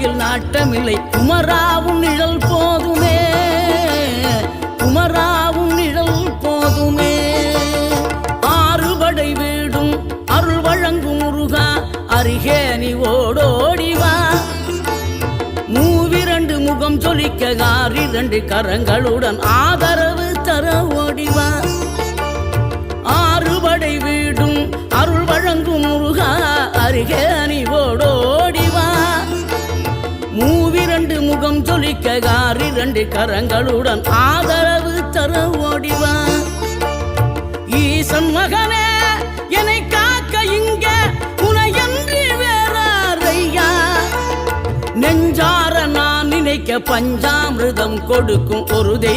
வாழ்க்கையில் நாட்டமில்லை. குமராவும் நிழல் போதுமே, குமராவும் நிழல் போதுமே. ஆறுபடை வீடும் அருள் வழங்கும் முருகா, அருகே நீ ஓடோடிவா. மூவிரண்டு முகம் சொலிக்க ஆறிரண்டு கரங்களுடன் ஆதரவு தர ஓடிவா. ஆறுபடை வீடும் அருள் வழங்கும் முருகா, அருகே நீ ஓடோடிவா. மூவிரண்டு முகம் சொலிக்க ஆறிரண்டு கரங்களுடன் ஆதரவு தர ஓடிவா. ஈசன் மகனே என்னை காக்க இங்க உனையன்றி வேறாரையா. நெஞ்சார நான் நினைக்க பஞ்சாமிர்தம் கொடுக்கும் ஒரு தெய்வம்